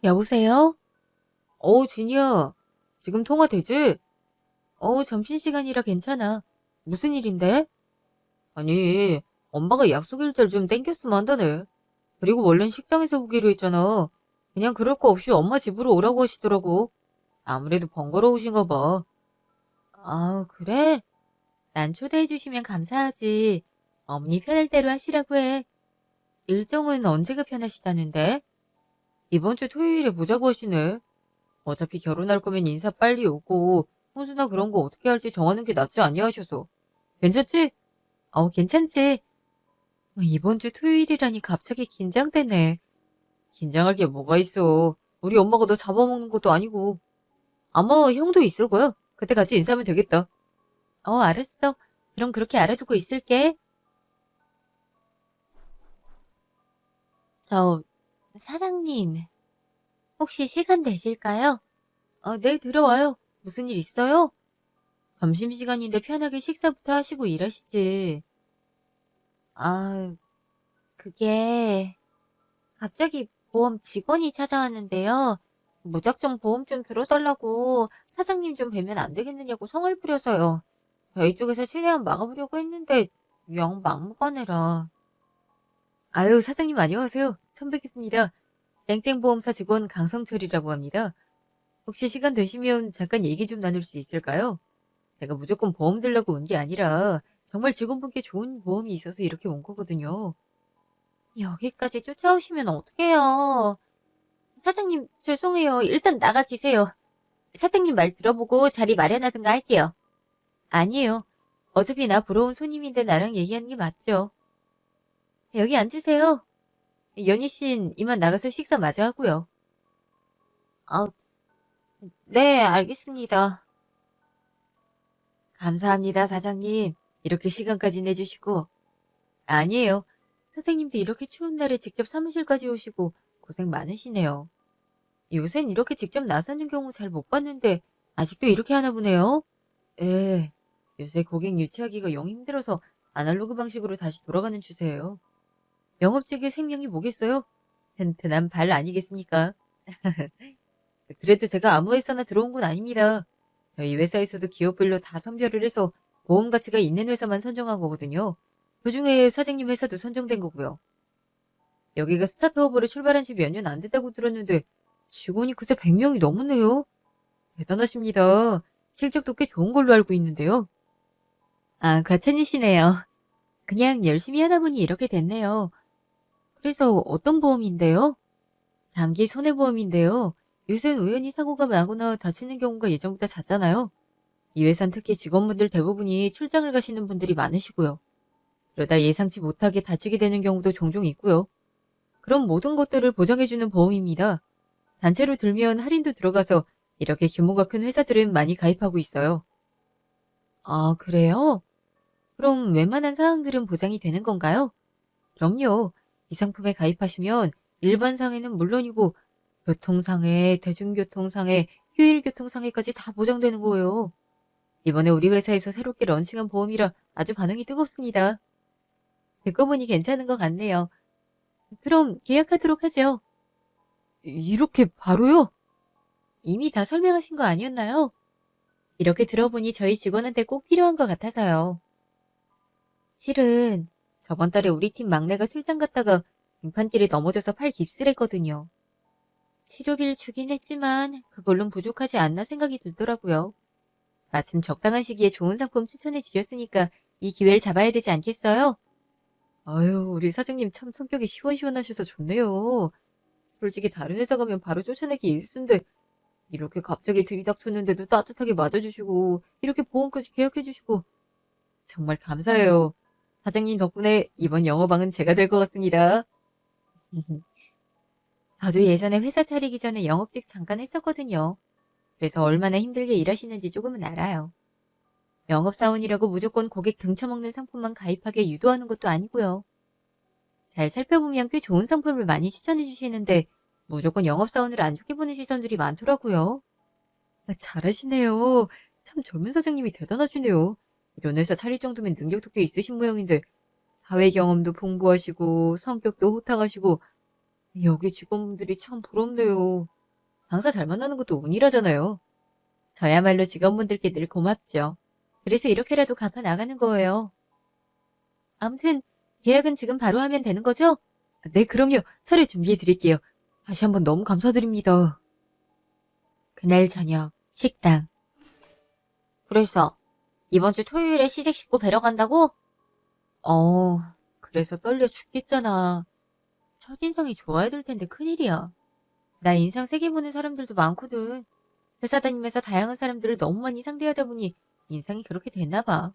여보세요? 진이야. 지금 통화 되지? 점심시간이라 괜찮아. 무슨 일인데? 아니, 엄마가 약속 일자를 좀 땡겼으면 한다네. 그리고 원래는 식당에서 보기로 했잖아. 그냥 그럴 거 없이 엄마 집으로 오라고 하시더라고. 아무래도 번거로우신가 봐. 아, 그래? 난 초대해 주시면 감사하지. 어머니 편할 대로 하시라고 해. 일정은 언제가 편하시다는데? 이번 주 토요일에 보자고 하시네. 어차피 결혼할 거면 인사 빨리 오고 혼수나 그런 거 어떻게 할지 정하는 게 낫지 아니야 하셔서. 괜찮지? 괜찮지. 이번 주 토요일이라니 갑자기 긴장되네. 긴장할 게 뭐가 있어. 우리 엄마가 너 잡아먹는 것도 아니고. 아마 형도 있을 거야. 그때 같이 인사하면 되겠다. 알았어. 그럼 그렇게 알아두고 있을게. 저, 사장님, 혹시 시간 되실까요? 네, 들어와요. 무슨 일 있어요? 점심시간인데 편하게 식사부터 하시고 일하시지. 아, 그게 갑자기 보험 직원이 찾아왔는데요. 무작정 보험 좀 들어달라고 사장님 좀 뵈면 안 되겠느냐고 성을 부려서요. 저희 쪽에서 최대한 막아보려고 했는데 영 막무가내라. 아유, 사장님 안녕하세요. 처음 뵙겠습니다. 땡땡보험사 직원 강성철이라고 합니다. 혹시 시간 되시면 잠깐 얘기 좀 나눌 수 있을까요? 제가 무조건 보험 들려고 온 게 아니라 정말 직원분께 좋은 보험이 있어서 이렇게 온 거거든요. 여기까지 쫓아오시면 어떡해요. 사장님, 죄송해요. 일단 나가 계세요. 사장님 말 들어보고 자리 마련하든가 할게요. 아니에요. 어차피 나 보러 온 손님인데 나랑 얘기하는 게 맞죠. 여기 앉으세요. 연희 씨는 이만 나가서 식사 마저 하고요. 아, 네, 알겠습니다. 감사합니다, 사장님. 이렇게 시간까지 내주시고. 아니에요. 선생님도 이렇게 추운 날에 직접 사무실까지 오시고 고생 많으시네요. 요샌 이렇게 직접 나서는 경우 잘 못 봤는데 아직도 이렇게 하나 보네요. 예, 요새 고객 유치하기가 영 힘들어서 아날로그 방식으로 다시 돌아가는 추세예요. 영업직의 생명이 뭐겠어요? 튼튼한 발 아니겠습니까? 그래도 제가 아무 회사나 들어온 건 아닙니다. 저희 회사에서도 기업별로 다 선별을 해서 보험 가치가 있는 회사만 선정한 거거든요. 그중에 사장님 회사도 선정된 거고요. 여기가 스타트업으로 출발한 지 몇 년 안 됐다고 들었는데 직원이 그새 100명이 넘었네요. 대단하십니다. 실적도 꽤 좋은 걸로 알고 있는데요. 아, 과찬이시네요. 그냥 열심히 하다 보니 이렇게 됐네요. 그래서 어떤 보험인데요? 장기 손해보험인데요. 요새는 우연히 사고가 나거나 다치는 경우가 예전보다 잦잖아요. 이 회사는 특히 직원분들 대부분이 출장을 가시는 분들이 많으시고요. 그러다 예상치 못하게 다치게 되는 경우도 종종 있고요. 그런 모든 것들을 보장해주는 보험입니다. 단체로 들면 할인도 들어가서 이렇게 규모가 큰 회사들은 많이 가입하고 있어요. 아, 그래요? 그럼 웬만한 사항들은 보장이 되는 건가요? 그럼요. 이 상품에 가입하시면 일반 상해는 물론이고 교통상해, 대중교통상해, 휴일교통상해까지 다 보장되는 거예요. 이번에 우리 회사에서 새롭게 런칭한 보험이라 아주 반응이 뜨겁습니다. 듣고 보니 괜찮은 것 같네요. 그럼 계약하도록 하죠. 이렇게 바로요? 이미 다 설명하신 거 아니었나요? 이렇게 들어보니 저희 직원한테 꼭 필요한 것 같아서요. 실은 저번 달에 우리 팀 막내가 출장 갔다가 등판길에 넘어져서 팔 깁스를 했거든요. 치료비를 주긴 했지만 그걸론 부족하지 않나 생각이 들더라고요. 마침 적당한 시기에 좋은 상품 추천해 주셨으니까 이 기회를 잡아야 되지 않겠어요? 아유, 우리 사장님 참 성격이 시원시원하셔서 좋네요. 솔직히 다른 회사 가면 바로 쫓아내기 일쑤인데 이렇게 갑자기 들이닥쳤는데도 따뜻하게 맞아주시고 이렇게 보험까지 계약해주시고 정말 감사해요. 사장님 덕분에 이번 영어방은 제가 될 것 같습니다. 저도 예전에 회사 차리기 전에 영업직 잠깐 했었거든요. 그래서 얼마나 힘들게 일하시는지 조금은 알아요. 영업사원이라고 무조건 고객 등쳐먹는 상품만 가입하게 유도하는 것도 아니고요. 잘 살펴보면 꽤 좋은 상품을 많이 추천해 주시는데 무조건 영업사원을 안 좋게 보는 시선들이 많더라고요. 잘하시네요. 참 젊은 사장님이 대단하시네요. 이런 회사 차릴 정도면 능력도 꽤 있으신 모양인데 사회 경험도 풍부하시고 성격도 호탕하시고 여기 직원분들이 참 부럽네요. 장사 잘 만나는 것도 운이라잖아요. 저야말로 직원분들께 늘 고맙죠. 그래서 이렇게라도 갚아 나가는 거예요. 아무튼 계약은 지금 바로 하면 되는 거죠? 네, 그럼요. 서류 준비해 드릴게요. 다시 한번 너무 감사드립니다. 그날 저녁 식당. 그래서 이번 주 토요일에 시댁 식구 뵈러 간다고? 그래서 떨려 죽겠잖아. 첫인상이 좋아야 될 텐데 큰일이야. 나 인상 세게 보는 사람들도 많거든. 회사 다니면서 다양한 사람들을 너무 많이 상대하다 보니 인상이 그렇게 됐나 봐.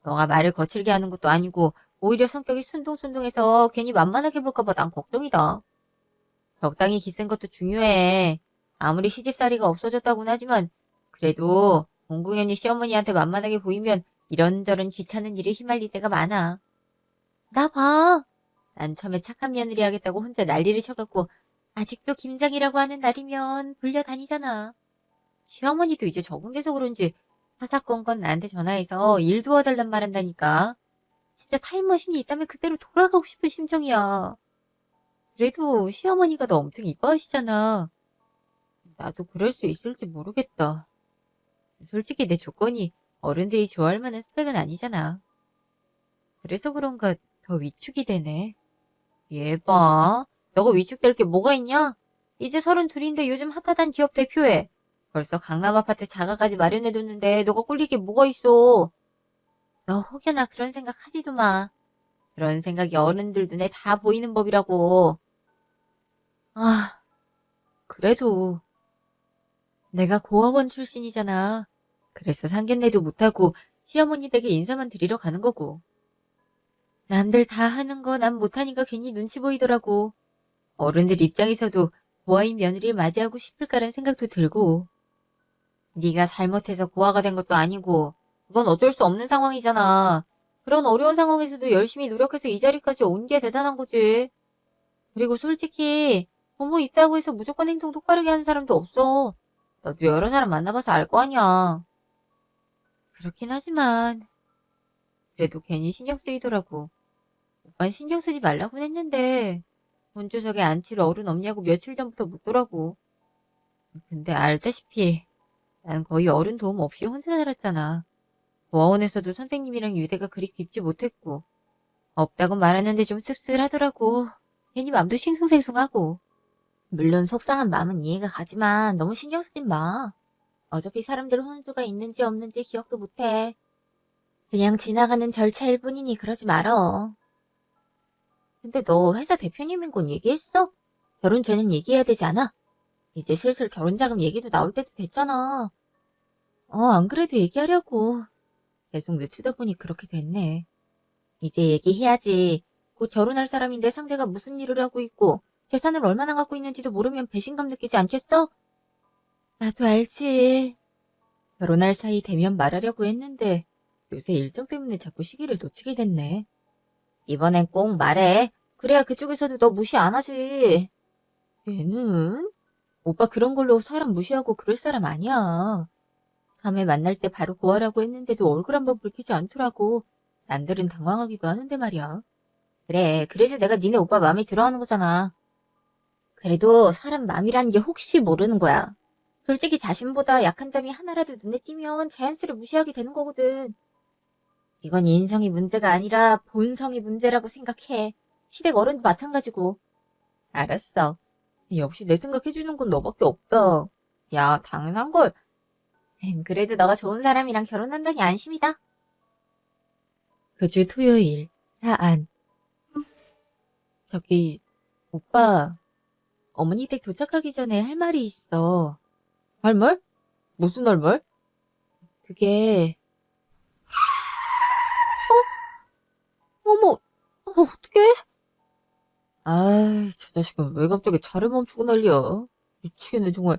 너가 말을 거칠게 하는 것도 아니고 오히려 성격이 순둥순둥해서 괜히 만만하게 볼까 봐 난 걱정이다. 적당히 기센 것도 중요해. 아무리 시집살이가 없어졌다고는 하지만 그래도 공공연히 시어머니한테 만만하게 보이면 이런저런 귀찮은 일에 휘말릴 때가 많아. 나 봐. 난 처음에 착한 며느리 하겠다고 혼자 난리를 쳐갖고 아직도 김장이라고 하는 날이면 불려다니잖아. 시어머니도 이제 적응돼서 그런지 사사건건 나한테 전화해서 일 도와달란 말 한다니까. 진짜 타임머신이 있다면 그때로 돌아가고 싶은 심정이야. 그래도 시어머니가 너 엄청 이뻐하시잖아. 나도 그럴 수 있을지 모르겠다. 솔직히 내 조건이 어른들이 좋아할 만한 스펙은 아니잖아. 그래서 그런가 더 위축이 되네. 얘 봐. 너가 위축될 게 뭐가 있냐? 이제 32인데 요즘 핫하단 기업 대표해. 벌써 강남 아파트 자가까지 마련해뒀는데 너가 꿀릴 게 뭐가 있어. 너 혹여나 그런 생각 하지도 마. 그런 생각이 어른들 눈에 다 보이는 법이라고. 아, 그래도 내가 고아원 출신이잖아. 그래서 상견례도 못하고 시어머니 댁에 인사만 드리러 가는 거고. 남들 다 하는 거 난 못하니까 괜히 눈치 보이더라고. 어른들 입장에서도 고아인 며느리를 맞이하고 싶을까란 생각도 들고. 네가 잘못해서 고아가 된 것도 아니고 그건 어쩔 수 없는 상황이잖아. 그런 어려운 상황에서도 열심히 노력해서 이 자리까지 온 게 대단한 거지. 그리고 솔직히 부모 있다고 해서 무조건 행동 똑바르게 하는 사람도 없어. 너도 여러 사람 만나봐서 알 거 아니야. 그렇긴 하지만 그래도 괜히 신경 쓰이더라고. 오빤 신경 쓰지 말라고 했는데 본주석에 앉힐 어른 없냐고 며칠 전부터 묻더라고. 근데 알다시피 난 거의 어른 도움 없이 혼자 살았잖아. 고아원에서도 선생님이랑 유대가 그리 깊지 못했고 없다고 말하는데 좀 씁쓸하더라고. 괜히 맘도 싱숭생숭하고. 물론 속상한 마음은 이해가 가지만 너무 신경 쓰진 마. 어차피 사람들 혼수가 있는지 없는지 기억도 못해. 그냥 지나가는 절차일 뿐이니 그러지 말어. 근데 너 회사 대표님인 건 얘기했어? 결혼 전엔 얘기해야 되지 않아? 이제 슬슬 결혼 자금 얘기도 나올 때도 됐잖아. 안 그래도 얘기하려고. 계속 늦추다 보니 그렇게 됐네. 이제 얘기해야지. 곧 결혼할 사람인데 상대가 무슨 일을 하고 있고 재산을 얼마나 갖고 있는지도 모르면 배신감 느끼지 않겠어? 나도 알지. 결혼할 사이 되면 말하려고 했는데 요새 일정 때문에 자꾸 시기를 놓치게 됐네. 이번엔 꼭 말해. 그래야 그쪽에서도 너 무시 안 하지. 얘는? 오빠 그런 걸로 사람 무시하고 그럴 사람 아니야. 처음에 만날 때 바로 고하라고 했는데도 얼굴 한번 붉히지 않더라고. 남들은 당황하기도 하는데 말이야. 그래, 그래서 내가 니네 오빠 마음에 들어하는 거잖아. 그래도 사람 마음이라는 게 혹시 모르는 거야. 솔직히 자신보다 약한 점이 하나라도 눈에 띄면 자연스레 무시하게 되는 거거든. 이건 인성이 문제가 아니라 본성이 문제라고 생각해. 시댁 어른도 마찬가지고. 알았어. 역시 내 생각해주는 건 너밖에 없다. 야, 당연한걸. 그래도 너가 좋은 사람이랑 결혼한다니 안심이다. 그 주 토요일, 사안. 저기, 오빠, 어머니 댁 도착하기 전에 할 말이 있어. 할 말? 무슨 할 말? 그게, 어머, 어떡해? 아이, 저 자식은 왜 갑자기 차를 멈추고 난리야? 미치겠네, 정말.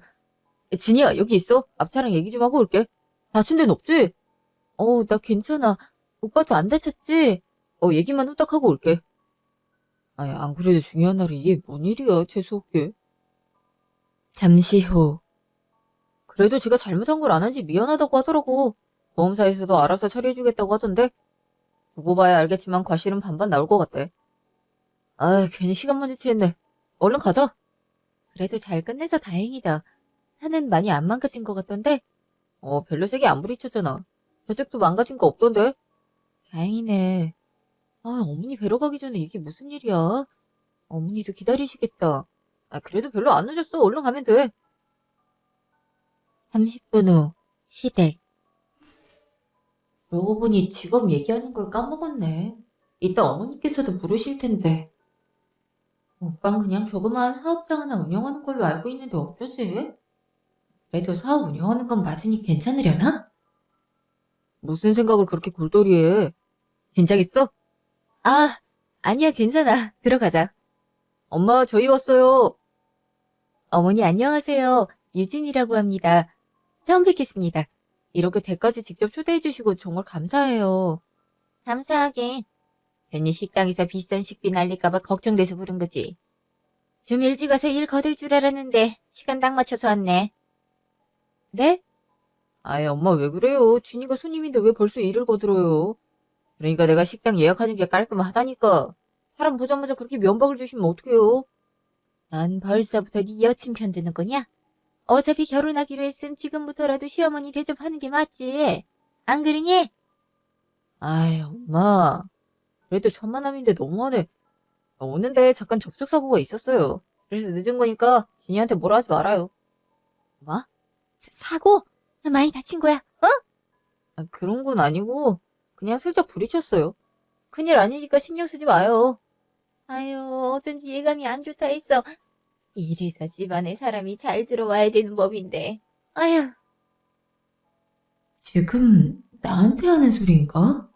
야, 진이야, 여기 있어. 앞차랑 얘기 좀 하고 올게. 다친 데는 없지? 나 괜찮아. 오빠도 안 다쳤지? 얘기만 후딱 하고 올게. 아니, 안 그래도 중요한 날에 이게 뭔 일이야, 재수없게. 잠시 후. 그래도 제가 잘못한 걸 안 한지 미안하다고 하더라고. 보험사에서도 알아서 처리해주겠다고 하던데. 두고 봐야 알겠지만 과실은 반반 나올 것 같대. 아, 괜히 시간만 지체했네. 얼른 가자. 그래도 잘 끝내서 다행이다. 차는 많이 안 망가진 것 같던데? 별로 세게 안 부딪혔잖아. 저쪽도 망가진 거 없던데? 다행이네. 어머니 뵈러 가기 전에 이게 무슨 일이야? 어머니도 기다리시겠다. 그래도 별로 안 늦었어. 얼른 가면 돼. 30분 후, 시댁. 그러고 보니 직업 얘기하는 걸 까먹었네. 이따 어머니께서도 물으실 텐데. 오빤 그냥 조그마한 사업장 하나 운영하는 걸로 알고 있는데 어쩌지? 그래도 사업 운영하는 건 맞으니 괜찮으려나? 무슨 생각을 그렇게 골똘히 해? 괜찮겠어? 아, 아니야, 괜찮아. 들어가자. 엄마, 저희 왔어요. 어머니 안녕하세요. 유진이라고 합니다. 처음 뵙겠습니다. 이렇게 댁까지 직접 초대해 주시고 정말 감사해요. 감사하긴. 괜히 식당에서 비싼 식비 날릴까봐 걱정돼서 부른 거지. 좀 일찍 와서 일 거들 줄 알았는데 시간 딱 맞춰서 왔네. 네? 아이, 엄마 왜 그래요? 준이가 손님인데 왜 벌써 일을 거들어요? 그러니까 내가 식당 예약하는 게 깔끔하다니까. 사람 보자마자 그렇게 면박을 주시면 어떡해요? 난 벌써부터 네 여친 편드는 거냐? 어차피 결혼하기로 했음 지금부터라도 시어머니 대접하는 게 맞지. 안 그러니? 아이, 엄마. 그래도 천만남인데 너무하네. 오는데 잠깐 접촉사고가 있었어요. 그래서 늦은 거니까 진이한테 뭐라 하지 말아요. 뭐? 사고? 많이 다친 거야? 어? 그런 건 아니고 그냥 슬쩍 부딪혔어요. 큰일 아니니까 신경 쓰지 마요. 아유, 어쩐지 예감이 안 좋다 했어. 이래서 집안에 사람이 잘 들어와야 되는 법인데. 아휴. 지금 나한테 하는 소리인가?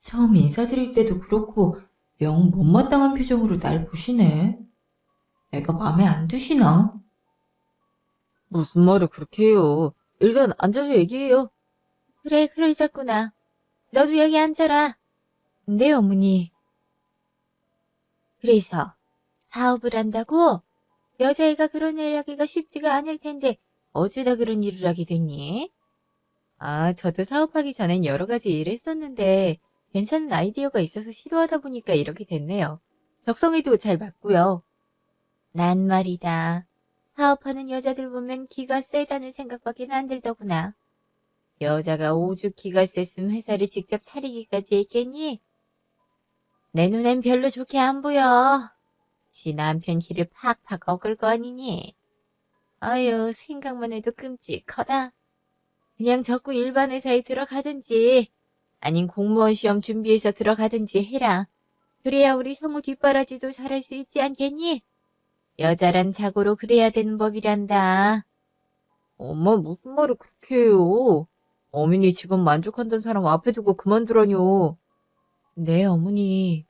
처음 인사드릴 때도 그렇고 영 못마땅한 표정으로 날 보시네. 내가 마음에 안 드시나? 무슨 말을 그렇게 해요. 일단 앉아서 얘기해요. 그래, 그러자꾸나. 너도 여기 앉아라. 네, 어머니. 그래서 사업을 한다고? 여자애가 그런 일 하기가 쉽지가 않을 텐데 어쩌다 그런 일을 하게 됐니? 저도 사업하기 전엔 여러 가지 일을 했었는데 괜찮은 아이디어가 있어서 시도하다 보니까 이렇게 됐네요. 적성에도 잘 맞고요. 난 말이다. 사업하는 여자들 보면 기가 세다는 생각밖에 안 들더구나. 여자가 오죽 기가 셌음 회사를 직접 차리기까지 했겠니? 내 눈엔 별로 좋게 안 보여. 지 남편 길을 팍팍 꺾을 거 아니니? 아유, 생각만 해도 끔찍하다. 그냥 적고 일반 회사에 들어가든지 아님 공무원 시험 준비해서 들어가든지 해라. 그래야 우리 성우 뒷바라지도 잘할 수 있지 않겠니? 여자란 자고로 그래야 되는 법이란다. 엄마 무슨 말을 그렇게 해요? 어머니 지금 만족한다는 사람 앞에 두고 그만두라뇨. 네, 어머니.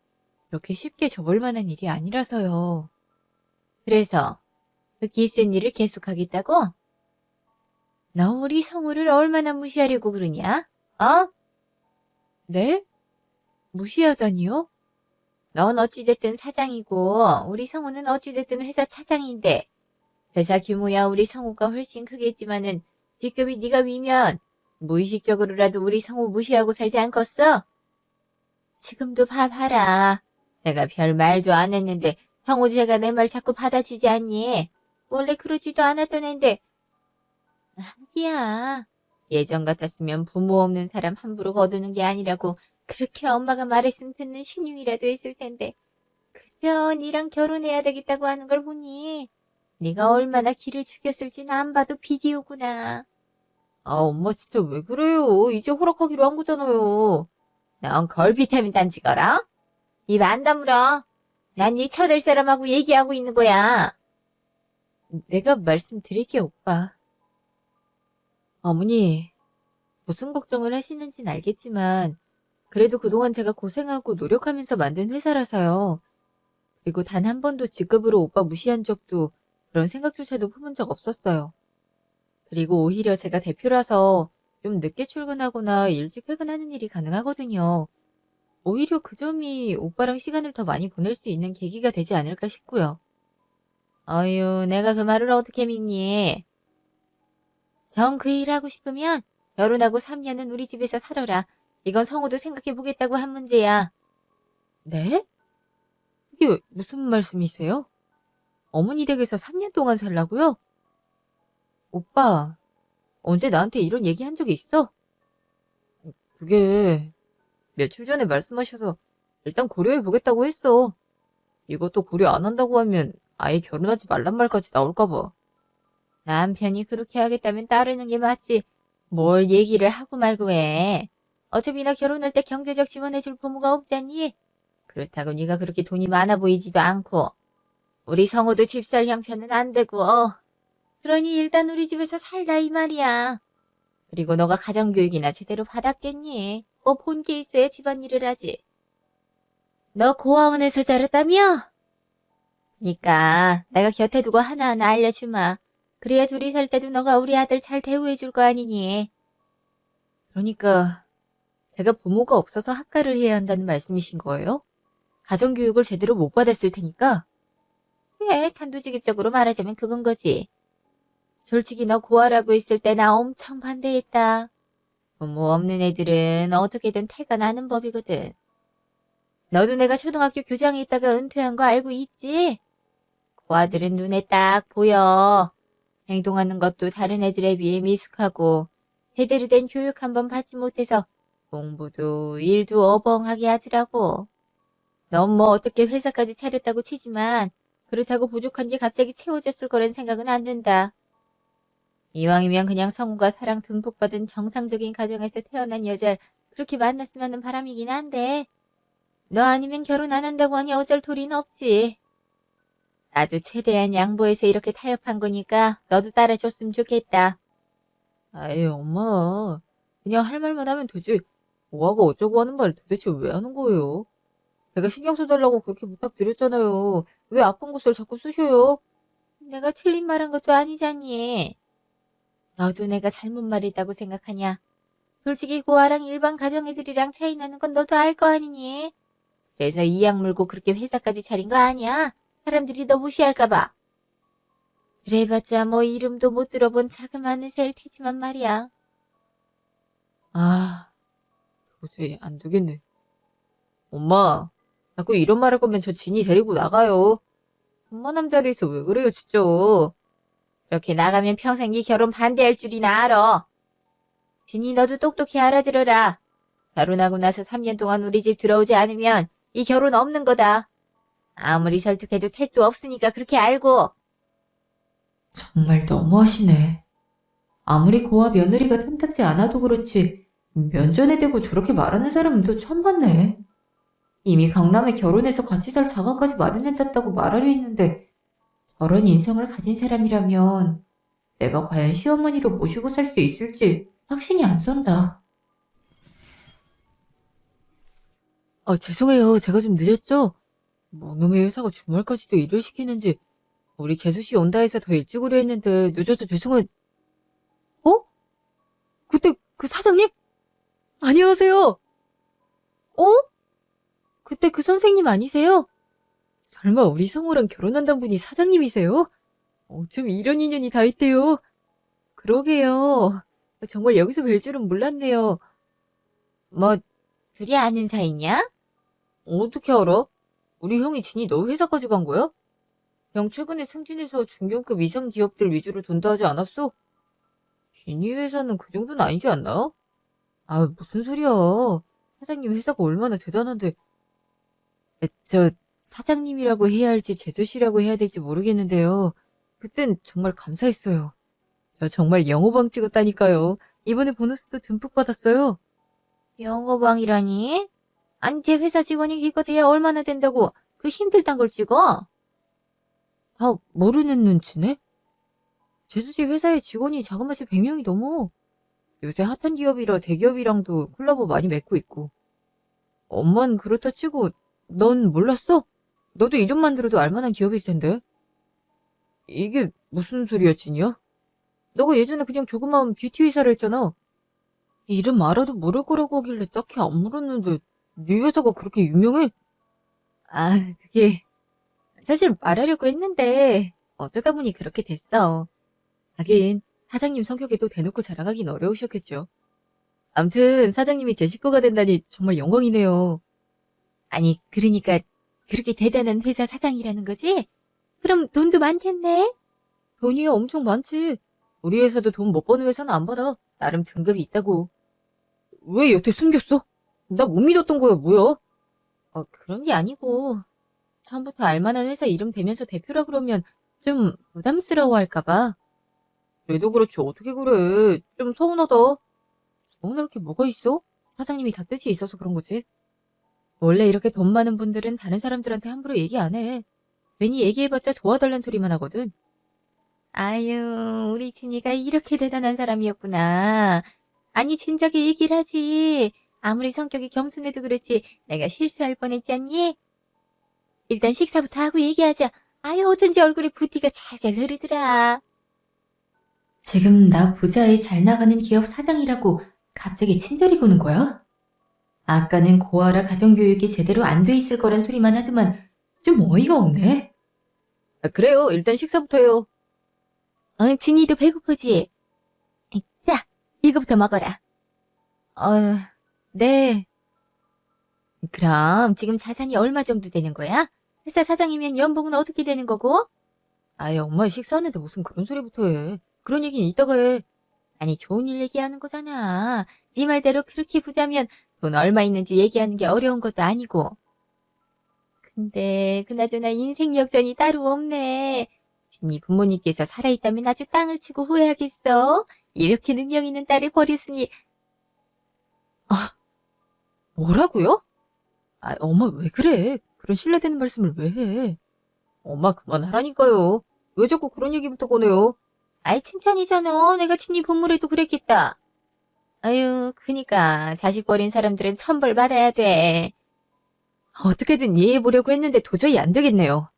그렇게 쉽게 접을 만한 일이 아니라서요. 그래서 그 기센 일을 계속하겠다고? 너 우리 성우를 얼마나 무시하려고 그러냐? 어? 네? 무시하다니요? 넌 어찌됐든 사장이고 우리 성우는 어찌됐든 회사 차장인데 회사 규모야 우리 성우가 훨씬 크겠지만은 직급이 네가 위면 무의식적으로라도 우리 성우 무시하고 살지 않겠어? 지금도 봐봐라. 내가 별 말도 안 했는데 성우제가 내 말 자꾸 받아치지 않니? 원래 그러지도 않았던 앤데. 한기야. 예전 같았으면 부모 없는 사람 함부로 거두는 게 아니라고 그렇게 엄마가 말했으면 듣는 신용이라도 했을 텐데. 그저 니랑 결혼해야 되겠다고 하는 걸 보니 네가 얼마나 기를 죽였을진 안 봐도 비디오구나. 엄마 진짜 왜 그래요? 이제 허락하기로 한 거잖아요. 넌 걸비타민 단지 거라? 입 안 다물어. 난 네 처될 사람하고 얘기하고 있는 거야. 내가 말씀드릴게, 오빠. 어머니, 무슨 걱정을 하시는진 알겠지만 그래도 그동안 제가 고생하고 노력하면서 만든 회사라서요. 그리고 단 한 번도 직급으로 오빠 무시한 적도 그런 생각조차도 품은 적 없었어요. 그리고 오히려 제가 대표라서 좀 늦게 출근하거나 일찍 퇴근하는 일이 가능하거든요. 오히려 그 점이 오빠랑 시간을 더 많이 보낼 수 있는 계기가 되지 않을까 싶고요. 어휴, 내가 그 말을 어떻게 믿니? 정 그 일 하고 싶으면 결혼하고 3년은 우리 집에서 살아라. 이건 성우도 생각해보겠다고 한 문제야. 네? 이게 무슨 말씀이세요? 어머니 댁에서 3년 동안 살라고요? 오빠, 언제 나한테 이런 얘기 한 적이 있어? 그게 며칠 전에 말씀하셔서 일단 고려해 보겠다고 했어. 이것도 고려 안 한다고 하면 아예 결혼하지 말란 말까지 나올까 봐. 남편이 그렇게 하겠다면 따르는 게 맞지. 뭘 얘기를 하고 말고 해. 어차피 나 결혼할 때 경제적 지원해줄 부모가 없잖니. 그렇다고 네가 그렇게 돈이 많아 보이지도 않고. 우리 성우도 집 살 형편은 안 되고. 그러니 일단 우리 집에서 살라 이 말이야. 그리고 너가 가정교육이나 제대로 받았겠니? 뭐 본 게 있어야 집안일을 하지. 너 고아원에서 자랐다며? 그니까 내가 곁에 두고 하나하나 알려주마. 그래야 둘이 살 때도 너가 우리 아들 잘 대우해줄 거 아니니. 그러니까 제가 부모가 없어서 학가를 해야 한다는 말씀이신 거예요? 가정교육을 제대로 못 받았을 테니까? 그래, 단도직입적으로 말하자면 그건 거지. 솔직히 너 고아라고 했을 때 나 엄청 반대했다. 부모 없는 애들은 어떻게든 태가 나는 법이거든. 너도 내가 초등학교 교장에 있다가 은퇴한 거 알고 있지? 고아들은 눈에 딱 보여. 행동하는 것도 다른 애들에 비해 미숙하고 제대로 된 교육 한번 받지 못해서 공부도 일도 어벙하게 하더라고. 넌 뭐 어떻게 회사까지 차렸다고 치지만 그렇다고 부족한 게 갑자기 채워졌을 거란 생각은 안 든다. 이왕이면 그냥 성우가 사랑 듬뿍 받은 정상적인 가정에서 태어난 여자를 그렇게 만났으면 하는 바람이긴 한데 너 아니면 결혼 안 한다고 하니 어쩔 도리는 없지. 나도 최대한 양보해서 이렇게 타협한 거니까 너도 따라줬으면 좋겠다. 아이 엄마 그냥 할 말만 하면 되지. 뭐하고 어쩌고 하는 말 도대체 왜 하는 거예요? 제가 신경 써달라고 그렇게 부탁드렸잖아요. 왜 아픈 곳을 자꾸 쑤셔요? 내가 틀린 말한 것도 아니잖니. 너도 내가 잘못 말했다고 생각하냐? 솔직히 고아랑 일반 가정애들이랑 차이 나는 건 너도 알 거 아니니? 그래서 이 약 물고 그렇게 회사까지 차린 거 아니야? 사람들이 너 무시할까 봐. 그래봤자 뭐 이름도 못 들어본 자그마한 회사일 테지만 말이야. 아, 도저히 안 되겠네. 엄마, 자꾸 이런 말 할 거면 저 진이 데리고 나가요. 엄마 남자리에서 왜 그래요, 진짜. 그렇게 나가면 평생 네 결혼 반대할 줄이나 알아. 진이 너도 똑똑히 알아들어라. 결혼하고 나서 3년 동안 우리 집 들어오지 않으면 이 결혼 없는 거다. 아무리 설득해도 택도 없으니까 그렇게 알고. 정말 너무하시네. 아무리 고아 며느리가 탐탁지 않아도 그렇지 면전에 대고 저렇게 말하는 사람은 또 처음 봤네. 이미 강남에 결혼해서 같이 살 자가까지 마련해뒀다고 말하려 했는데 저런 인성을 가진 사람이라면 내가 과연 시어머니로 모시고 살 수 있을지 확신이 안 선다. 죄송해요. 제가 좀 늦었죠? 뭐 놈의 회사가 주말까지도 일을 시키는지 우리 재수씨 온다 해서 더 일찍 오려 했는데 늦어서 죄송해. 어? 그때 그 사장님? 안녕하세요. 어? 그때 그 선생님 아니세요? 설마 우리 성우랑 결혼한다는 분이 사장님이세요? 좀 이런 인연이 다 있대요. 그러게요. 정말 여기서 뵐 줄은 몰랐네요. 뭐, 둘이 아는 사이냐? 어떻게 알아? 우리 형이 진이 너 회사까지 간 거야? 형 최근에 승진해서 중견급 이상 기업들 위주로 돈다 하지 않았어? 진이 회사는 그 정도는 아니지 않나? 아, 무슨 소리야. 사장님 회사가 얼마나 대단한데. 저, 사장님이라고 해야 할지 제조씨라고 해야 될지 모르겠는데요. 그땐 정말 감사했어요. 저 정말 영어방 찍었다니까요. 이번에 보너스도 듬뿍 받았어요. 영어방이라니? 아니, 제 회사 직원이 기껏해야 얼마나 된다고 그 힘들단 걸 찍어? 다 모르는 눈치네? 제수씨 회사에 직원이 자그마치 100명이 넘어. 요새 핫한 기업이라 대기업이랑도 콜라보 많이 맺고 있고. 엄만 그렇다 치고 넌 몰랐어? 너도 이름만 들어도 알만한 기업일 텐데. 이게 무슨 소리야, 진이야? 너가 예전에 그냥 조그마한 뷰티 회사를 했잖아. 이름 알아도 모를 거라고 하길래 딱히 안 물었는데 네 회사가 그렇게 유명해? 아, 그게 사실 말하려고 했는데 어쩌다 보니 그렇게 됐어. 하긴 사장님 성격에도 대놓고 자랑하긴 어려우셨겠죠. 암튼 사장님이 제 식구가 된다니 정말 영광이네요. 아니, 그러니까 그렇게 대단한 회사 사장이라는 거지? 그럼 돈도 많겠네? 돈이 엄청 많지. 우리 회사도 돈 못 버는 회사는 안 받아. 나름 등급이 있다고. 왜 여태 숨겼어? 나 못 믿었던 거야, 뭐야? 그런 게 아니고. 처음부터 알만한 회사 이름 대면서 대표라 그러면 좀 부담스러워할까 봐. 그래도 그렇지, 어떻게 그래. 좀 서운하다. 서운할 게 뭐가 있어? 사장님이 다 뜻이 있어서 그런 거지. 원래 이렇게 돈 많은 분들은 다른 사람들한테 함부로 얘기 안 해. 괜히 얘기해봤자 도와달란 소리만 하거든. 아유, 우리 진이가 이렇게 대단한 사람이었구나. 아니, 진작에 얘기를 하지. 아무리 성격이 겸손해도 그렇지. 내가 실수할 뻔했잖니? 일단 식사부터 하고 얘기하자. 아유, 어쩐지 얼굴에 붓기가 잘잘 흐르더라. 지금 나 부자의 잘 나가는 기업 사장이라고 갑자기 친절히 구는 거야? 아까는 고아라 가정교육이 제대로 안 돼 있을 거란 소리만 하더만 좀 어이가 없네. 그래요. 일단 식사부터 해요. 진이도 배고프지? 자, 이거부터 먹어라. 네. 그럼 지금 자산이 얼마 정도 되는 거야? 회사 사장이면 연봉은 어떻게 되는 거고? 아이, 엄마 식사하는데 무슨 그런 소리부터 해. 그런 얘기는 이따가 해. 아니, 좋은 일 얘기하는 거잖아. 네 말대로 그렇게 부자면 돈 얼마 있는지 얘기하는 게 어려운 것도 아니고. 근데 그나저나 인생 역전이 따로 없네. 진이 부모님께서 살아있다면 아주 땅을 치고 후회하겠어. 이렇게 능력 있는 딸을 버렸으니. 뭐라고요? 엄마 왜 그래? 그런 신뢰되는 말씀을 왜 해? 엄마 그만하라니까요. 왜 자꾸 그런 얘기부터 꺼내요? 아이, 칭찬이잖아. 내가 친히 본물에도 그랬겠다. 아유, 그니까 자식 버린 사람들은 천벌 받아야 돼. 어떻게든 이해해보려고 했는데 도저히 안 되겠네요.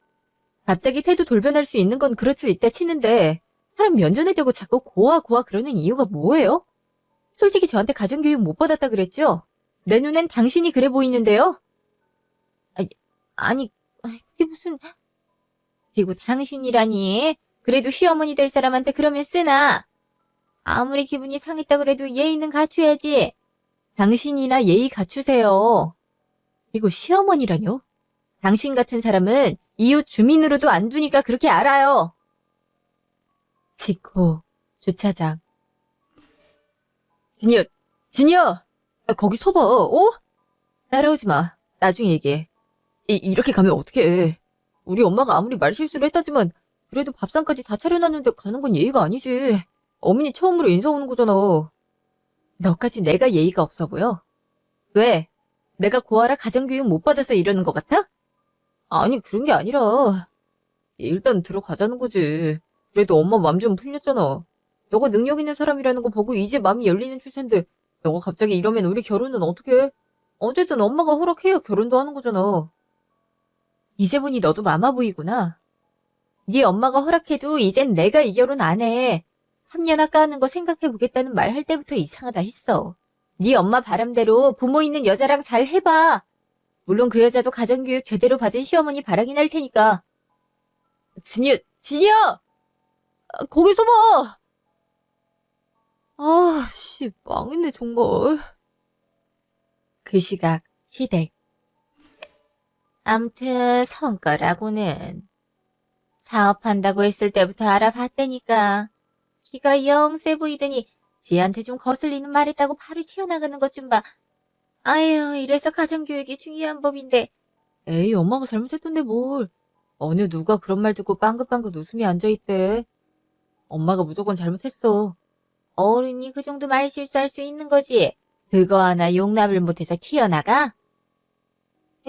갑자기 태도 돌변할 수 있는 건 그럴 수 있다 치는데 사람 면전에 대고 자꾸 고아 그러는 이유가 뭐예요? 솔직히 저한테 가정교육 못 받았다 그랬죠? 내 눈엔 당신이 그래 보이는데요? 아니, 그게 무슨... 그리고 당신이라니. 그래도 시어머니 될 사람한테 그러면 쓰나? 아무리 기분이 상했다 그래도 예의는 갖춰야지. 당신이나 예의 갖추세요. 그리고 시어머니라뇨? 당신 같은 사람은 이웃 주민으로도 안 두니까 그렇게 알아요. 직호, 주차장. 진이야! 거기 서봐, 따라오지 마. 나중에 얘기해. 이렇게 가면 어떡해. 우리 엄마가 아무리 말실수를 했다지만 그래도 밥상까지 다 차려놨는데 가는 건 예의가 아니지. 어머니 처음으로 인사 오는 거잖아. 너까지 내가 예의가 없어 보여? 왜? 내가 고아라 가정교육 못 받아서 이러는 것 같아? 아니, 그런 게 아니라 일단 들어가자는 거지. 그래도 엄마 맘 좀 풀렸잖아. 너가 능력 있는 사람이라는 거 보고 이제 맘이 열리는 추세인데 너가 갑자기 이러면 우리 결혼은 어떻게 해? 어쨌든 엄마가 허락해야 결혼도 하는 거잖아. 이제 보니 너도 마마 보이구나. 네 엄마가 허락해도 이젠 내가 이 결혼 안 해. 3년 아까 하는 거 생각해보겠다는 말 할 때부터 이상하다 했어. 네 엄마 바람대로 부모 있는 여자랑 잘 해봐. 물론 그 여자도 가정교육 제대로 받은 시어머니 바라긴 할 테니까. 진이야! 거기서 봐! 씨, 망했네, 정말. 그 시각, 시댁. 암튼, 성과라고는. 사업한다고 했을 때부터 알아봤다니까. 키가 영 세 보이더니 지한테 좀 거슬리는 말 했다고 바로 튀어나가는 것 좀 봐. 아유, 이래서 가정교육이 중요한 법인데. 에이, 엄마가 잘못했던데 뭘. 어느 누가 그런 말 듣고 빵긋빵긋 웃으며 앉아있대. 엄마가 무조건 잘못했어. 어른이 그 정도 말 실수할 수 있는 거지. 그거 하나 용납을 못해서 튀어나가?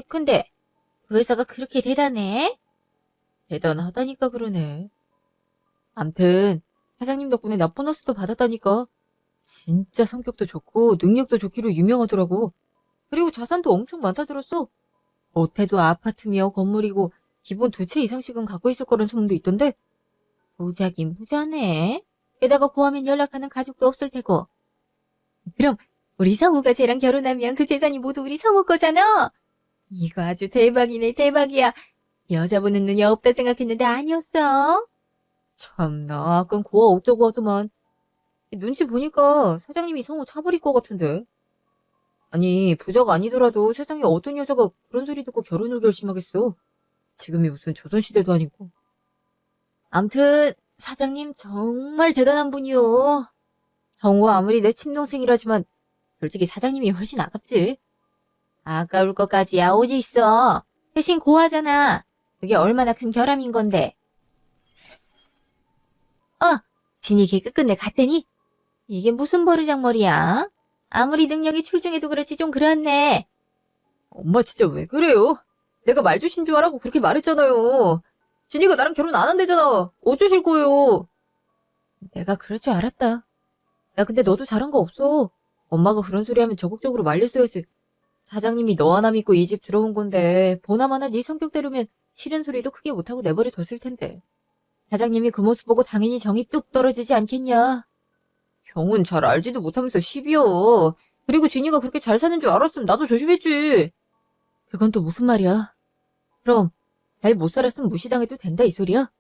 근데 그 회사가 그렇게 대단해? 대단하다니까 그러네. 암튼 사장님 덕분에 나 보너스도 받았다니까. 진짜 성격도 좋고 능력도 좋기로 유명하더라고. 그리고 자산도 엄청 많다 들었어. 못해도 아파트며 건물이고 기본 2채 이상씩은 갖고 있을 거란 소문도 있던데. 부자긴 부자네. 게다가 고하면 연락하는 가족도 없을 테고. 그럼 우리 성우가 쟤랑 결혼하면 그 재산이 모두 우리 성우 거잖아. 이거 아주 대박이네, 대박이야. 여자 보는 눈이 없다 생각했는데 아니었어. 참나, 아깐 고아 어쩌고 하더만. 눈치 보니까 사장님이 성우 차버릴 것 같은데. 아니, 부자가 아니더라도 세상에 어떤 여자가 그런 소리 듣고 결혼을 결심하겠어. 지금이 무슨 조선시대도 아니고. 암튼 사장님 정말 대단한 분이요. 성우가 아무리 내 친동생이라지만 솔직히 사장님이 훨씬 아깝지. 아까울 것까지야 어디 있어. 대신 고하잖아. 그게 얼마나 큰 결함인 건데. 진이 걔 끝끝내 갔더니 이게 무슨 버르장머리야? 아무리 능력이 출중해도 그렇지 좀 그렇네. 엄마 진짜 왜 그래요? 내가 말주신 줄 알고 그렇게 말했잖아요. 진이가 나랑 결혼 안 한대잖아. 어쩌실 거예요? 내가 그럴 줄 알았다. 야, 근데 너도 잘한 거 없어. 엄마가 그런 소리 하면 적극적으로 말렸어야지. 사장님이 너 하나 믿고 이 집 들어온 건데 보나마나 네 성격대로면 싫은 소리도 크게 못하고 내버려 뒀을 텐데. 사장님이 그 모습 보고 당연히 정이 뚝 떨어지지 않겠냐. 형은 잘 알지도 못하면서 시비여. 그리고 진이가 그렇게 잘 사는 줄 알았으면 나도 조심했지. 그건 또 무슨 말이야? 그럼 잘 못 살았으면 무시당해도 된다 이 소리야?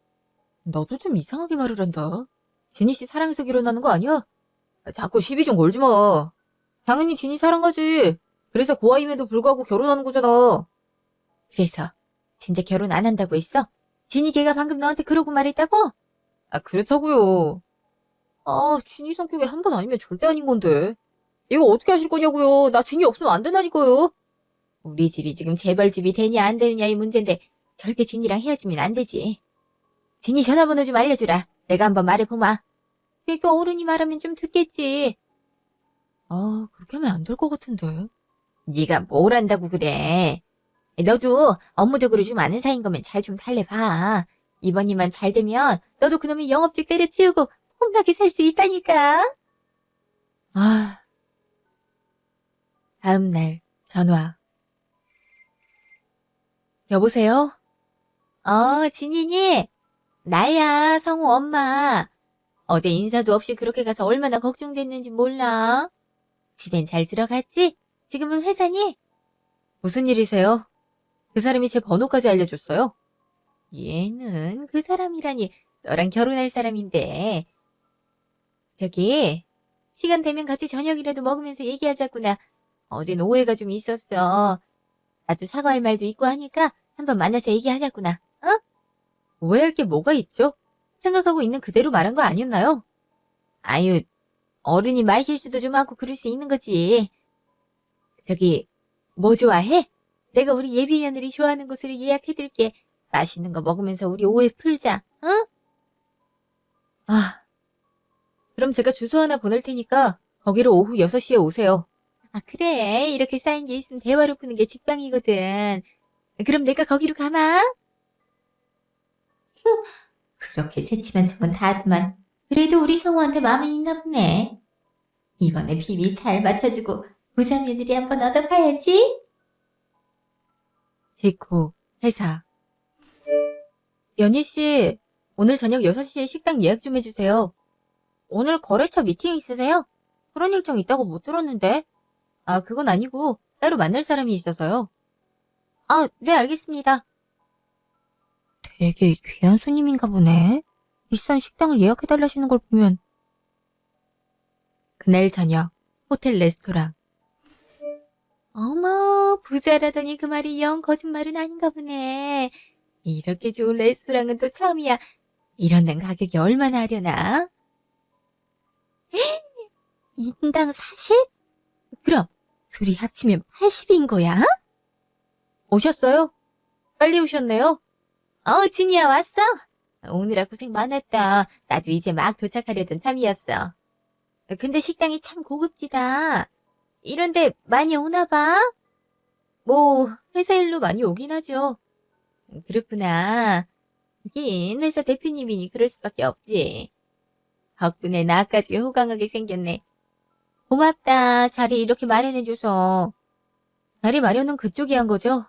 너도 좀 이상하게 말을 한다. 진이 씨 사랑해서 결혼하는 거 아니야? 자꾸 시비 좀 걸지 마. 당연히 진이 사랑하지. 그래서 고아임에도 불구하고 결혼하는 거잖아. 그래서 진짜 결혼 안 한다고 했어? 진이 걔가 방금 너한테 그러고 말했다고? 아, 그렇다고요. 아, 진이 성격이 한 번 아니면 절대 아닌 건데. 이거 어떻게 하실 거냐고요. 나 진이 없으면 안 된다니까요. 우리 집이 지금 재벌집이 되냐 안 되느냐의 문제인데 절대 진이랑 헤어지면 안 되지. 진이 전화번호 좀 알려주라. 내가 한번 말해보마. 그래도 어른이 말하면 좀 듣겠지. 아, 그렇게 하면 안 될 것 같은데. 네가 뭘 안다고 그래. 너도 업무적으로 좀 아는 사이인 거면 잘 좀 달래봐. 이번 일만 잘 되면 너도 그놈의 영업직 때려치우고 폼나게 살 수 있다니까. 아, 다음 날 전화. 여보세요? 진이니? 나야, 성우 엄마. 어제 인사도 없이 그렇게 가서 얼마나 걱정됐는지 몰라. 집엔 잘 들어갔지? 지금은 회사니? 무슨 일이세요? 그 사람이 제 번호까지 알려줬어요? 얘는 그 사람이라니 너랑 결혼할 사람인데. 저기 시간 되면 같이 저녁이라도 먹으면서 얘기하자꾸나. 어젠 오해가 좀 있었어. 나도 사과할 말도 있고 하니까 한번 만나서 얘기하자꾸나. 어? 오해할 게 뭐가 있죠? 생각하고 있는 그대로 말한 거 아니었나요? 아유, 어른이 말 실수도 좀 하고 그럴 수 있는 거지. 저기 뭐 좋아해? 내가 우리 예비 며느리 좋아하는 곳으로 예약해둘게. 맛있는 거 먹으면서 우리 오해 풀자. 응? 아, 그럼 제가 주소 하나 보낼 테니까 거기로 오후 6시에 오세요. 아, 그래. 이렇게 쌓인 게 있으면 대화로 푸는 게 직방이거든. 그럼 내가 거기로 가마. 그렇게 새침한 척은 다 하더만 그래도 우리 성우한테 마음이 있나 보네. 이번에 비위 잘 맞춰주고 부자 며느리 한번 얻어봐야지. 직후 회사. 연희 씨, 오늘 저녁 6시에 식당 예약 좀 해주세요. 오늘 거래처 미팅 있으세요? 그런 일정 있다고 못 들었는데. 아, 그건 아니고 따로 만날 사람이 있어서요. 아, 네, 알겠습니다. 되게 귀한 손님인가 보네. 비싼 식당을 예약해달라시는 걸 보면. 그날 저녁 호텔 레스토랑. 어머, 부자라더니 그 말이 영 거짓말은 아닌가 보네. 이렇게 좋은 레스토랑은 또 처음이야. 이런 데는 가격이 얼마나 하려나? 인당 40? 그럼 둘이 합치면 80인 거야? 오셨어요? 빨리 오셨네요. 진이야 왔어? 오느라 고생 많았다. 나도 이제 막 도착하려던 참이었어. 근데 식당이 참 고급지다. 이런데 많이 오나 봐? 뭐 회사 일로 많이 오긴 하죠. 그렇구나. 하긴 회사 대표님이니 그럴 수밖에 없지. 덕분에 나까지 호강하게 생겼네. 고맙다. 자리 이렇게 마련해줘서. 자리 마련은 그쪽이 한 거죠?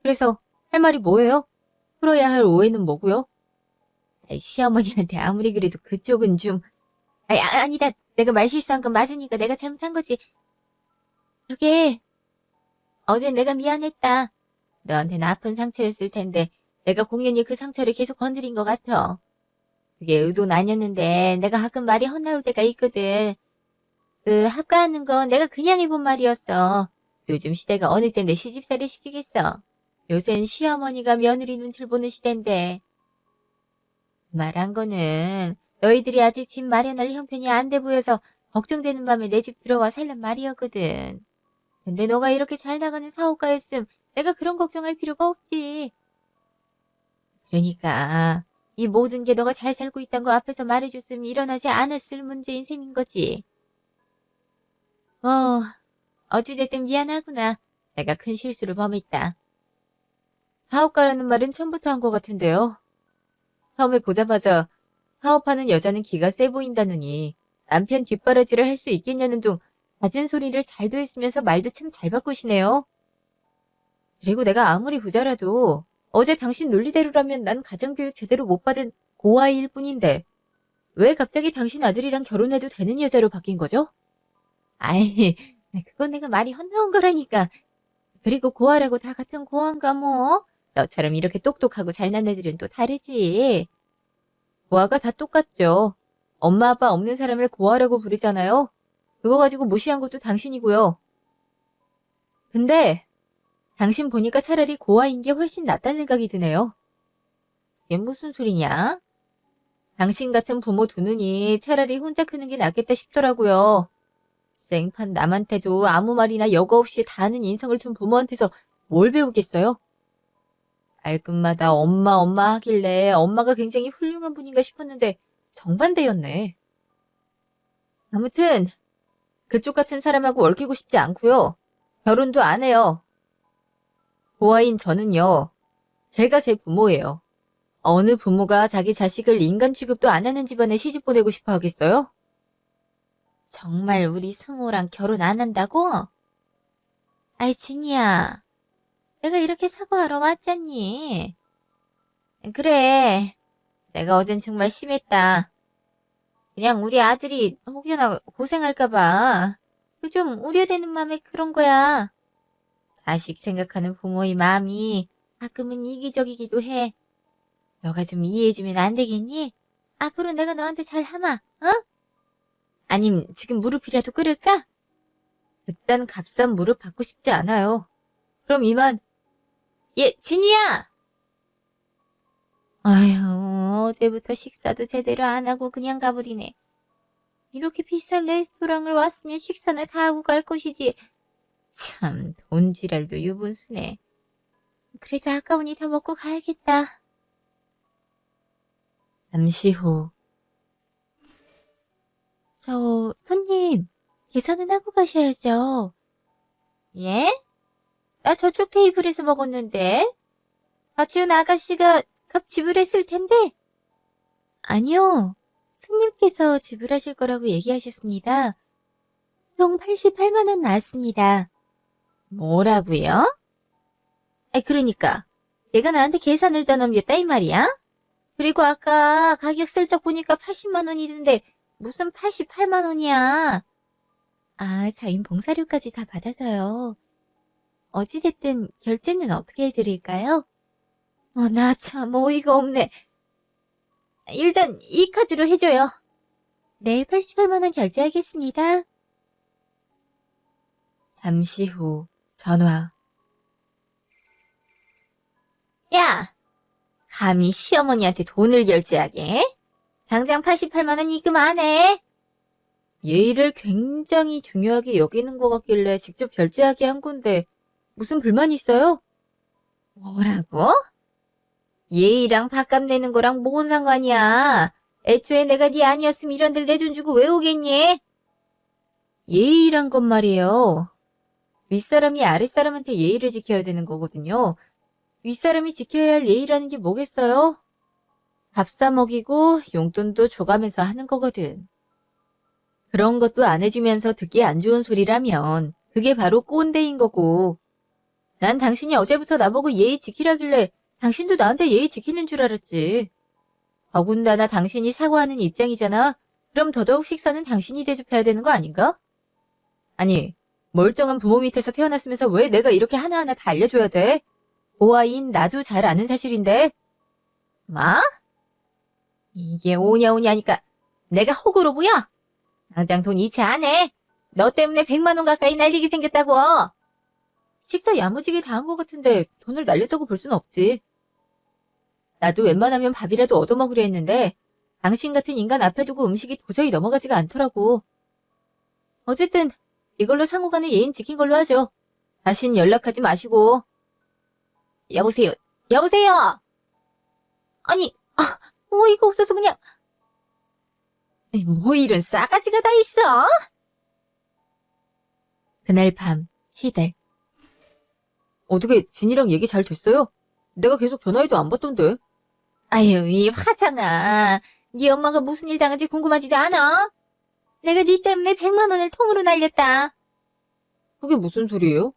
그래서 할 말이 뭐예요? 풀어야 할 오해는 뭐고요? 시어머니한테 아무리 그래도 그쪽은 좀... 아니다. 내가 말 실수한 건 맞으니까 내가 잘못한 거지. 저게 어젠 내가 미안했다. 너한테는 아픈 상처였을 텐데 내가 공연히 그 상처를 계속 건드린 것 같아. 그게 의도는 아니었는데 내가 가끔 말이 헛나올 때가 있거든. 그 합가하는 건 내가 그냥 해본 말이었어. 요즘 시대가 어느 때인데 시집살이 시키겠어. 요샌 시어머니가 며느리 눈치를 보는 시대인데. 말한 거는 너희들이 아직 집 마련할 형편이 안 돼 보여서 걱정되는 밤에 내 집 들어와 살란 말이었거든. 근데 너가 이렇게 잘 나가는 사업가였음 내가 그런 걱정할 필요가 없지. 그러니까 이 모든 게 너가 잘 살고 있다는 거 앞에서 말해줬으면 일어나지 않았을 문제인 셈인 거지. 뭐 어찌됐든 미안하구나. 내가 큰 실수를 범했다. 사업가라는 말은 처음부터 한 것 같은데요. 처음에 보자마자 사업하는 여자는 기가 세 보인다느니 남편 뒷바라지를 할 수 있겠냐는 둥 낮은 소리를 잘도 했으면서 말도 참 잘 바꾸시네요. 그리고 내가 아무리 부자라도 어제 당신 논리대로라면 난 가정교육 제대로 못 받은 고아이일 뿐인데 왜 갑자기 당신 아들이랑 결혼해도 되는 여자로 바뀐 거죠? 아이, 그건 내가 말이 헛나온 거라니까. 그리고 고아라고 다 같은 고아인가 뭐? 너처럼 이렇게 똑똑하고 잘난 애들은 또 다르지. 고아가 다 똑같죠. 엄마 아빠 없는 사람을 고아라고 부르잖아요. 그거 가지고 무시한 것도 당신이고요. 근데 당신 보니까 차라리 고아인 게 훨씬 낫다는 생각이 드네요. 이게 무슨 소리냐? 당신 같은 부모 두느니 차라리 혼자 크는 게 낫겠다 싶더라고요. 생판 남한테도 아무 말이나 여과 없이 다 아는 인성을 둔 부모한테서 뭘 배우겠어요? 말끝마다 엄마 엄마 하길래 엄마가 굉장히 훌륭한 분인가 싶었는데 정반대였네. 아무튼 그쪽 같은 사람하고 얽히고 싶지 않고요. 결혼도 안 해요. 고아인 저는요. 제가 제 부모예요. 어느 부모가 자기 자식을 인간 취급도 안 하는 집안에 시집 보내고 싶어 하겠어요? 정말 우리 승호랑 결혼 안 한다고? 아이, 진이야. 내가 이렇게 사과하러 왔잖니. 그래. 내가 어젠 정말 심했다. 그냥 우리 아들이 혹여나 고생할까봐. 그 좀 우려되는 마음에 그런 거야. 자식 생각하는 부모의 마음이 가끔은 이기적이기도 해. 너가 좀 이해해주면 안 되겠니? 앞으로 내가 너한테 잘하마, 어? 아님 지금 무릎이라도 꿇을까? 그딴 값싼 무릎 받고 싶지 않아요. 그럼 이만. 예, 진이야! 아휴, 어제부터 식사도 제대로 안 하고 그냥 가버리네. 이렇게 비싼 레스토랑을 왔으면 식사나 다 하고 갈 것이지. 참, 돈지랄도 유분수네. 그래도 아까우니 다 먹고 가야겠다. 잠시 후. 손님, 계산은 하고 가셔야죠. 예? 나 저쪽 테이블에서 먹었는데. 같이 온 아가씨가 값 지불했을 텐데. 아니요. 손님께서 지불하실 거라고 얘기하셨습니다. 총 88만 원 나왔습니다. 뭐라고요? 그러니까 얘가 나한테 계산을 더 넘겼다 이 말이야? 그리고 아까 가격 슬쩍 보니까 80만 원이던데 무슨 88만 원이야? 아, 저희 봉사료까지 다 받아서요. 어찌됐든 결제는 어떻게 해드릴까요? 나 참 어이가 없네. 일단 이 카드로 해줘요. 네, 88만 원 결제하겠습니다. 잠시 후 전화. 야! 감히 시어머니한테 돈을 결제하게? 당장 88만 원 입금 안 해? 예의를 굉장히 중요하게 여기는 것 같길래 직접 결제하게 한 건데 무슨 불만 있어요? 뭐라고? 예의랑 밥값 내는 거랑 뭔 상관이야? 애초에 내가 네 아니었으면 이런 데를 내 돈 주고 왜 오겠니? 예의란 건 말이에요. 윗사람이 아랫사람한테 예의를 지켜야 되는 거거든요. 윗사람이 지켜야 할 예의라는 게 뭐겠어요? 밥 사 먹이고 용돈도 줘가면서 하는 거거든. 그런 것도 안 해주면서 듣기 안 좋은 소리라면 그게 바로 꼰대인 거고. 난 당신이 어제부터 나보고 예의 지키라길래 당신도 나한테 예의 지키는 줄 알았지. 더군다나 당신이 사과하는 입장이잖아. 그럼 더더욱 식사는 당신이 대접해야 되는 거 아닌가? 아니, 멀쩡한 부모 밑에서 태어났으면서 왜 내가 이렇게 하나하나 다 알려줘야 돼? 고아인 나도 잘 아는 사실인데. 뭐? 이게 오냐오냐니까 내가 호구로 보여? 당장 돈 이체 안 해. 너 때문에 100만 원 가까이 날리게 생겼다고. 식사 야무지게 다 한 것 같은데 돈을 날렸다고 볼 순 없지. 나도 웬만하면 밥이라도 얻어먹으려 했는데 당신 같은 인간 앞에 두고 음식이 도저히 넘어가지가 않더라고. 어쨌든 이걸로 상호간의 예인 지킨 걸로 하죠. 다신 연락하지 마시고. 여보세요. 여보세요. 아니, 어이가 없어서 그냥. 뭐 이런 싸가지가 다 있어? 그날 밤 시댁. 어떻게 진이랑 얘기 잘 됐어요? 내가 계속 전화해도 안 받던데. 아유, 이 화상아. 네 엄마가 무슨 일 당한지 궁금하지도 않아? 내가 네 때문에 100만 원을 통으로 날렸다. 그게 무슨 소리예요?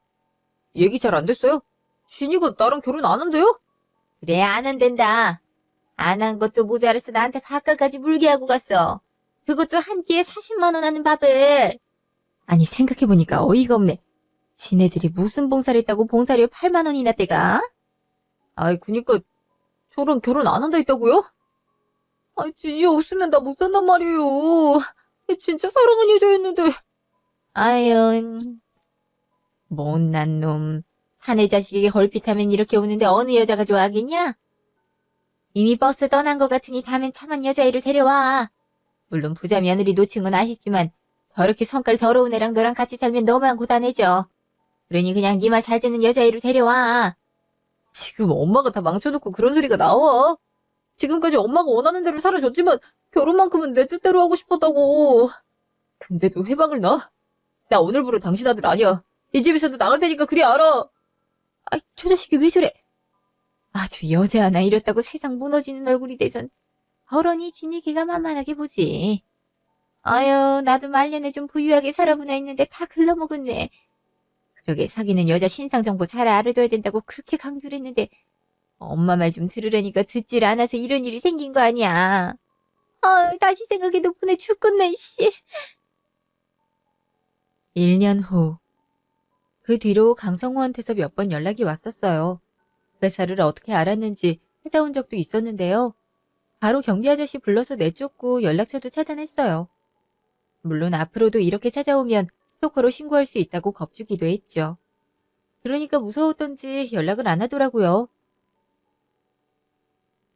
얘기 잘 안 됐어요? 진이가 나랑 결혼 안 한대요? 그래, 안 한댄다. 안 한 것도 모자라서 나한테 밥값까지 물게 하고 갔어. 그것도 한 끼에 40만 원 하는 밥을. 아니, 생각해보니까 어이가 없네. 지네들이 무슨 봉사를 했다고 봉사료 8만 원이나 떼가? 아이, 그니까 저랑 결혼 안 한다 했다고요? 아이, 진이 없으면 나 못 산단 말이에요. 진짜 사랑한 여자였는데. 아유, 못난 놈. 사내 자식에게 걸핏하면 이렇게 오는데 어느 여자가 좋아하겠냐? 이미 버스 떠난 것 같으니 다음엔 참한 여자애를 데려와. 물론 부자 며느리 놓친 건 아쉽지만 저렇게 성깔 더러운 애랑 너랑 같이 살면 너무한 고단해져. 그러니 그냥 네 말 잘 듣는 여자애를 데려와. 지금 엄마가 다 망쳐놓고 그런 소리가 나와. 지금까지 엄마가 원하는 대로 살아줬지만 결혼만큼은 내 뜻대로 하고 싶었다고. 근데도 회방을 놔? 나 오늘부로 당신 아들 아니야. 이 집에서도 나갈 테니까 그리 알아. 아이, 저 자식이 왜 저래? 아주 여자 하나 이렇다고 세상 무너지는 얼굴이 돼선 어러니 진이 걔가 만만하게 보지. 아유, 나도 말년에 좀 부유하게 살아보나 했는데 다 글러먹었네. 그러게 사귀는 여자 신상 정보 잘 알아둬야 된다고 그렇게 강조를 했는데 엄마 말 좀 들으려니까 듣질 않아서 이런 일이 생긴 거 아니야. 다시 생각해도 분해 죽겠네, 씨. 1년 후. 그 뒤로 강성호한테서 몇 번 연락이 왔었어요. 회사를 어떻게 알았는지 찾아온 적도 있었는데요. 바로 경비 아저씨 불러서 내쫓고 연락처도 차단했어요. 물론 앞으로도 이렇게 찾아오면 스토커로 신고할 수 있다고 겁주기도 했죠. 그러니까 무서웠던지 연락을 안 하더라고요.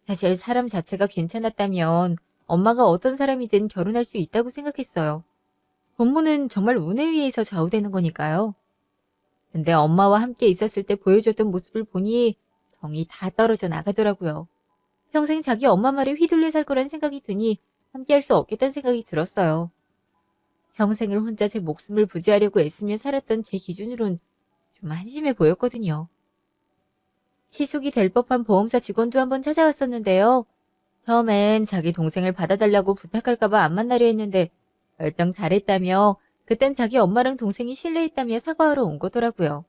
사실 사람 자체가 괜찮았다면 엄마가 어떤 사람이든 결혼할 수 있다고 생각했어요. 부모는 정말 운에 의해서 좌우되는 거니까요. 근데 엄마와 함께 있었을 때 보여줬던 모습을 보니 정이 다 떨어져 나가더라고요. 평생 자기 엄마 말에 휘둘려 살 거란 생각이 드니 함께 할 수 없겠다는 생각이 들었어요. 평생을 혼자 제 목숨을 부지하려고 애쓰며 살았던 제 기준으론 좀 한심해 보였거든요. 시속이 될 법한 보험사 직원도 한번 찾아왔었는데요. 처음엔 자기 동생을 받아달라고 부탁할까봐 안 만나려 했는데 결정 잘했다며 그땐 자기 엄마랑 동생이 실례했다며 사과하러 온 거더라고요.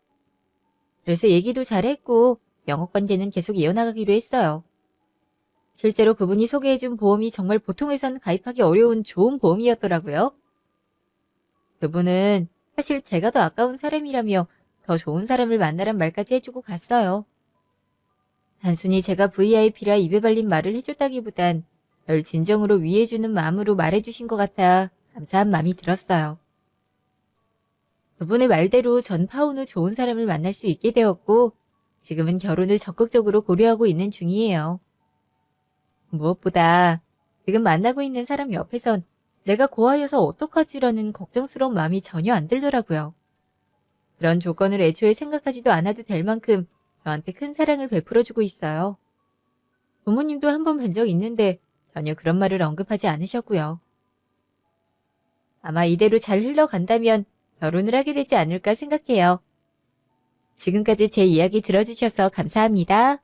그래서 얘기도 잘했고 영업관계는 계속 이어나가기로 했어요. 실제로 그분이 소개해준 보험이 정말 보통 회사는 가입하기 어려운 좋은 보험이었더라고요. 그분은 사실 제가 더 아까운 사람이라며 더 좋은 사람을 만나란 말까지 해주고 갔어요. 단순히 제가 VIP라 입에 발린 말을 해줬다기보단 별 진정으로 위해주는 마음으로 말해주신 것 같아 감사한 마음이 들었어요. 그분의 말대로 전 파혼 후 좋은 사람을 만날 수 있게 되었고 지금은 결혼을 적극적으로 고려하고 있는 중이에요. 무엇보다 지금 만나고 있는 사람 옆에선 내가 고아여서 어떡하지라는 걱정스러운 마음이 전혀 안 들더라고요. 그런 조건을 애초에 생각하지도 않아도 될 만큼 저한테 큰 사랑을 베풀어주고 있어요. 부모님도 한 번 뵌 적 있는데 전혀 그런 말을 언급하지 않으셨고요. 아마 이대로 잘 흘러간다면 결혼을 하게 되지 않을까 생각해요. 지금까지 제 이야기 들어주셔서 감사합니다.